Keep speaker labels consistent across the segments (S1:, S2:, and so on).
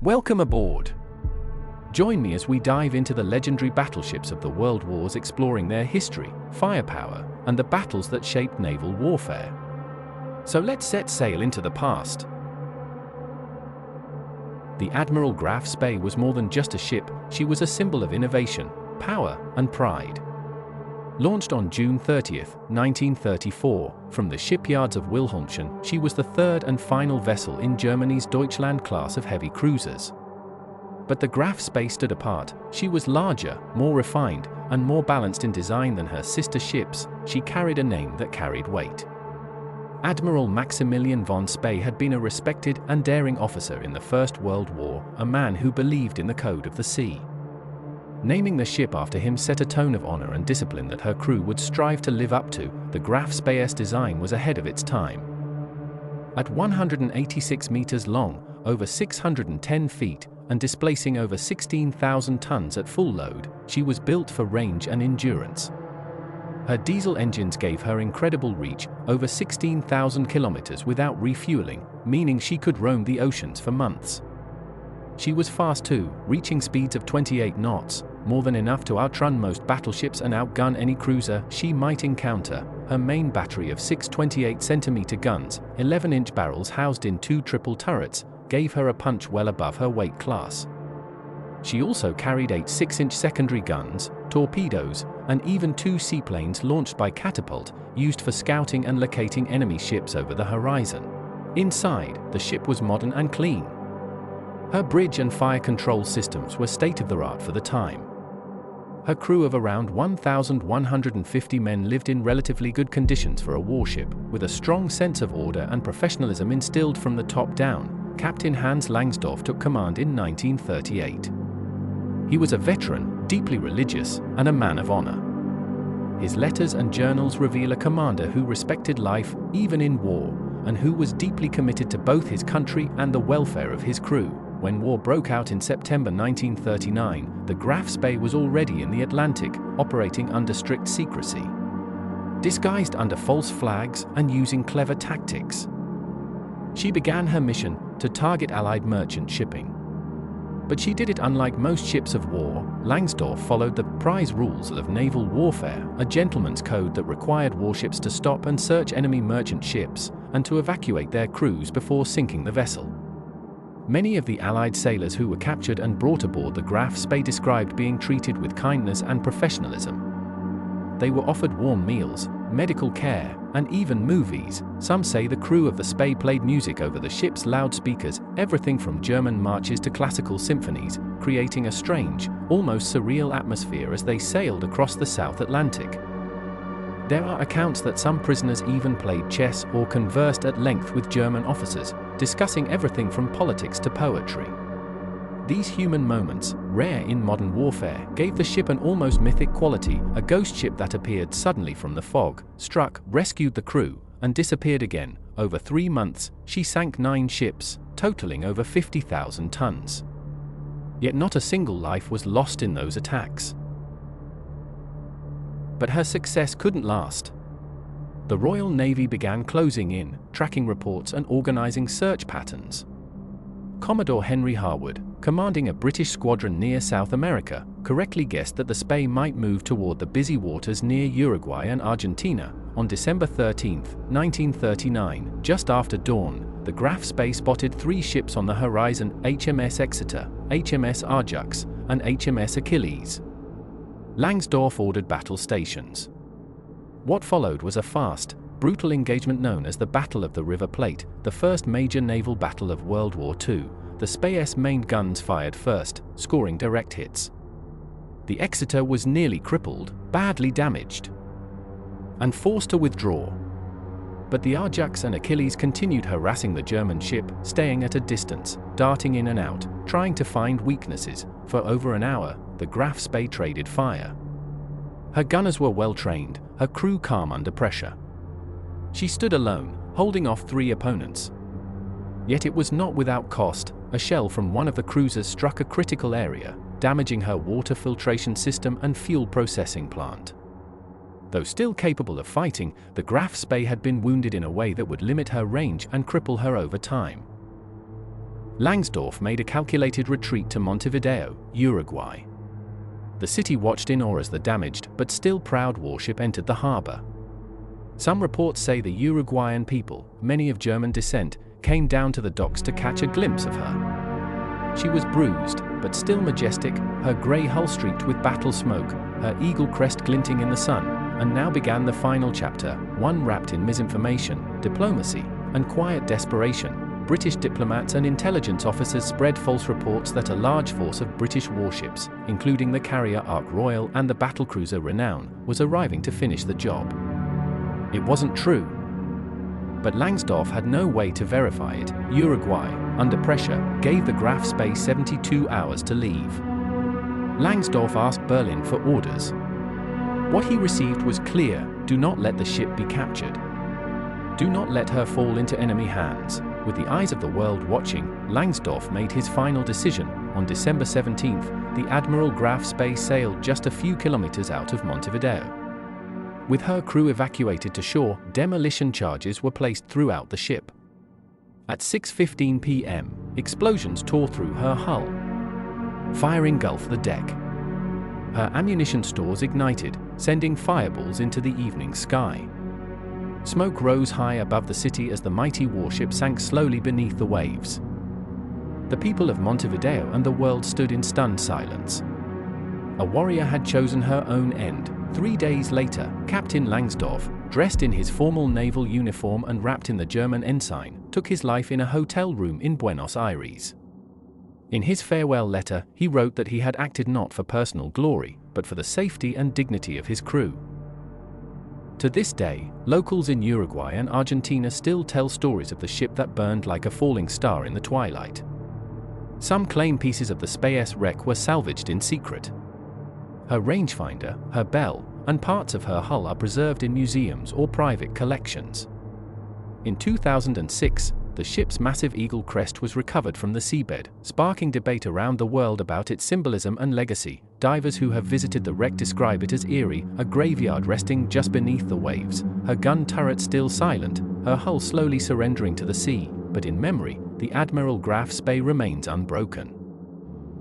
S1: Welcome aboard! Join me as we dive into the legendary battleships of the World Wars, exploring their history, firepower, and the battles that shaped naval warfare. So let's set sail into the past. The Admiral Graf Spee was more than just a ship. She was a symbol of innovation, power, and pride. Launched on June 30, 1934, from the shipyards of Wilhelmshaven, she was the third and final vessel in Germany's Deutschland class of heavy cruisers. But the Graf Spee stood apart. She was larger, more refined, and more balanced in design than her sister ships. She carried a name that carried weight. Admiral Maximilian von Spee had been a respected and daring officer in the First World War, a man who believed in the code of the sea. Naming the ship after him set a tone of honor and discipline that her crew would strive to live up to. The Graf Spee's design was ahead of its time. At 186 meters long, over 610 feet, and displacing over 16,000 tons at full load, she was built for range and endurance. Her diesel engines gave her incredible reach, over 16,000 kilometers without refueling, meaning she could roam the oceans for months. She was fast too, reaching speeds of 28 knots, more than enough to outrun most battleships and outgun any cruiser she might encounter. Her main battery of 6 28-centimeter guns, 11-inch barrels housed in 2 triple turrets, gave her a punch well above her weight class. She also carried 8 6-inch secondary guns, torpedoes, and even 2 seaplanes launched by catapult, used for scouting and locating enemy ships over the horizon. Inside, the ship was modern and clean. Her bridge and fire control systems were state-of-the-art for the time. Her crew of around 1,150 men lived in relatively good conditions for a warship, with a strong sense of order and professionalism instilled from the top down. Captain Hans Langsdorff took command in 1938. He was a veteran, deeply religious, and a man of honor. His letters and journals reveal a commander who respected life, even in war, and who was deeply committed to both his country and the welfare of his crew. When war broke out in September 1939, the Graf Spee was already in the Atlantic, operating under strict secrecy. Disguised under false flags and using clever tactics, she began her mission to target Allied merchant shipping. But she did it unlike most ships of war. Langsdorff followed the prize rules of naval warfare, a gentleman's code that required warships to stop and search enemy merchant ships, and to evacuate their crews before sinking the vessel. Many of the Allied sailors who were captured and brought aboard the Graf Spee described being treated with kindness and professionalism. They were offered warm meals, medical care, and even movies. Some say the crew of the Spee played music over the ship's loudspeakers, everything from German marches to classical symphonies, creating a strange, almost surreal atmosphere as they sailed across the South Atlantic. There are accounts that some prisoners even played chess or conversed at length with German officers, discussing everything from politics to poetry. These human moments, rare in modern warfare, gave the ship an almost mythic quality. A ghost ship that appeared suddenly from the fog, struck, rescued the crew, and disappeared again. Over 3 months, she sank 9 ships, totaling over 50,000 tons. Yet not a single life was lost in those attacks. But her success couldn't last. The Royal Navy began closing in, tracking reports and organizing search patterns. Commodore Henry Harwood, commanding a British squadron near South America, correctly guessed that the Spee might move toward the busy waters near Uruguay and Argentina. On December 13, 1939, just after dawn, the Graf Spee spotted 3 ships on the horizon: HMS Exeter, HMS Ajax, and HMS Achilles. Langsdorff ordered battle stations. What followed was a fast, brutal engagement known as the Battle of the River Plate, the first major naval battle of World War II. The Spee's main guns fired first, scoring direct hits. The Exeter was nearly crippled, badly damaged, and forced to withdraw. But the Ajax and Achilles continued harassing the German ship, staying at a distance, darting in and out, trying to find weaknesses. For over an hour, the Graf Spee traded fire. Her gunners were well trained, her crew calm under pressure. She stood alone, holding off 3 opponents. Yet it was not without cost. A shell from one of the cruisers struck a critical area, damaging her water filtration system and fuel processing plant. Though still capable of fighting, the Graf Spee had been wounded in a way that would limit her range and cripple her over time. Langsdorff made a calculated retreat to Montevideo, Uruguay. The city watched in awe as the damaged but still proud warship entered the harbor. Some reports say the Uruguayan people, many of German descent, came down to the docks to catch a glimpse of her. She was bruised, but still majestic, her grey hull streaked with battle smoke, her eagle crest glinting in the sun, and now began the final chapter, one wrapped in misinformation, diplomacy, and quiet desperation. British diplomats and intelligence officers spread false reports that a large force of British warships, including the carrier Ark Royal and the battlecruiser Renown, was arriving to finish the job. It wasn't true. But Langsdorff had no way to verify it. Uruguay, under pressure, gave the Graf Spee 72 hours to leave. Langsdorff asked Berlin for orders. What he received was clear: do not let the ship be captured. Do not let her fall into enemy hands. With the eyes of the world watching, Langsdorff made his final decision. On December 17th, the Admiral Graf Spee sailed just a few kilometers out of Montevideo. With her crew evacuated to shore, demolition charges were placed throughout the ship. At 6:15 p.m., explosions tore through her hull. Fire engulfed the deck. Her ammunition stores ignited, sending fireballs into the evening sky. Smoke rose high above the city as the mighty warship sank slowly beneath the waves. The people of Montevideo and the world stood in stunned silence. A warrior had chosen her own end. 3 days later, Captain Langsdorff, dressed in his formal naval uniform and wrapped in the German ensign, took his life in a hotel room in Buenos Aires. In his farewell letter, he wrote that he had acted not for personal glory, but for the safety and dignity of his crew. To this day, locals in Uruguay and Argentina still tell stories of the ship that burned like a falling star in the twilight. Some claim pieces of the Spee's wreck were salvaged in secret. Her rangefinder, her bell, and parts of her hull are preserved in museums or private collections. In 2006, the ship's massive eagle crest was recovered from the seabed, sparking debate around the world about its symbolism and legacy. Divers who have visited the wreck describe it as eerie, a graveyard resting just beneath the waves, her gun turret still silent, her hull slowly surrendering to the sea, but in memory, the Admiral Graf Spee remains unbroken.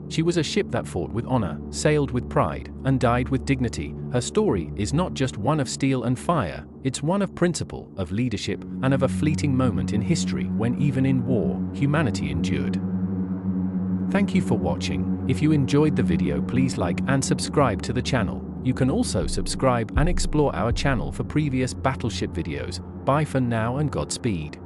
S1: She was a ship that fought with honor, sailed with pride, and died with dignity. Her story is not just one of steel and fire, it's one of principle, of leadership, and of a fleeting moment in history when even in war, humanity endured. Thank you for watching. If you enjoyed the video, please like and subscribe to the channel. You can also subscribe and explore our channel for previous Battleship videos. Bye for now and Godspeed.